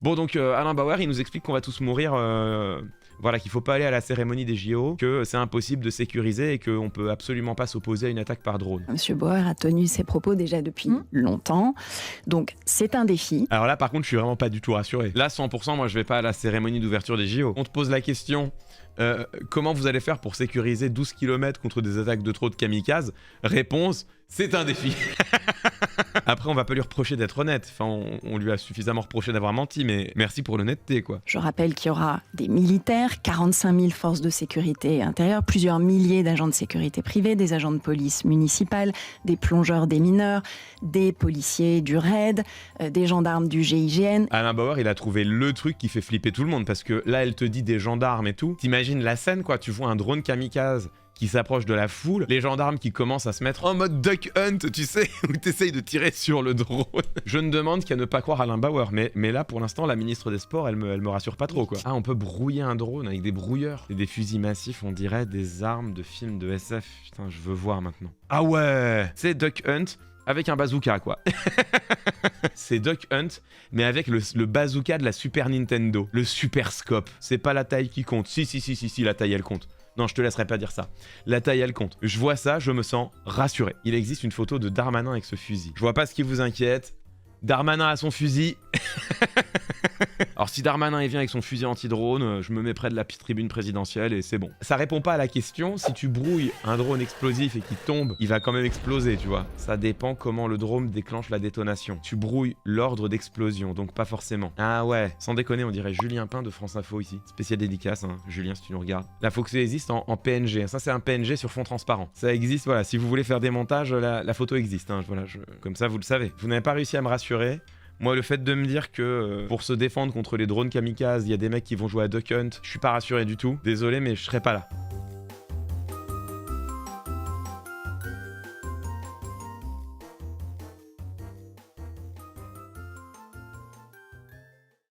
Bon, donc Alain Bauer, il nous explique qu'on va tous mourir, voilà, qu'il faut pas aller à la cérémonie des JO, que c'est impossible de sécuriser et qu'on peut absolument pas s'opposer à une attaque par drone. Monsieur Bauer a tenu ses propos déjà depuis longtemps, donc c'est un défi. Alors là, par contre, je suis vraiment pas du tout rassuré. Là, 100%, moi, je vais pas à la cérémonie d'ouverture des JO. On te pose la question, comment vous allez faire pour sécuriser 12 km contre des attaques de trop de kamikazes? Réponse, c'est un défi. Après, on va pas lui reprocher d'être honnête. Enfin, on lui a suffisamment reproché d'avoir menti, mais merci pour l'honnêteté, quoi. Je rappelle qu'il y aura des militaires, 45 000 forces de sécurité intérieure, plusieurs milliers d'agents de sécurité privés, des agents de police municipale, des plongeurs, des mineurs, des policiers du RAID, des gendarmes du GIGN. Alain Bauer, il a trouvé le truc qui fait flipper tout le monde, parce que là, elle te dit des gendarmes et tout. T'imagines la scène, quoi. Tu vois un drone kamikaze qui s'approche de la foule, les gendarmes qui commencent à se mettre en mode duck hunt, tu sais, où t'essayes de tirer sur le drone. Je ne demande qu'à ne pas croire Alain Bauer, mais là, pour l'instant, la ministre des Sports, elle me rassure pas trop, quoi. Ah, on peut brouiller un drone avec des brouilleurs et des fusils massifs, on dirait des armes de films de SF. Putain, je veux voir maintenant. Ah ouais, c'est duck hunt avec un bazooka, quoi. C'est Duck Hunt, mais avec le bazooka de la Super Nintendo, le Super Scope. C'est pas la taille qui compte. Si, la taille, elle compte. Non, je te laisserai pas dire ça. La taille, elle compte. Je vois ça, je me sens rassuré. Il existe une photo de Darmanin avec ce fusil. Je vois pas ce qui vous inquiète. Darmanin a son fusil. Alors si Darmanin il vient avec son fusil anti-drone, je me mets près de la tribune présidentielle et c'est bon. Ça répond pas à la question, si tu brouilles un drone explosif et qu'il tombe, il va quand même exploser, tu vois. Ça dépend comment le drone déclenche la détonation. Tu brouilles l'ordre d'explosion, donc pas forcément. Ah ouais, sans déconner, on dirait Julien Pain de France Info ici. Spécial dédicace, hein, Julien, si tu nous regardes. La photo existe en PNG, ça c'est un PNG sur fond transparent. Ça existe, voilà, si vous voulez faire des montages, la photo existe, hein, voilà, comme ça vous le savez. Vous n'avez pas réussi à me rassurer. Moi, le fait de me dire que pour se défendre contre les drones kamikazes, il y a des mecs qui vont jouer à Duck Hunt, je suis pas rassuré du tout. Désolé, mais je serai pas là.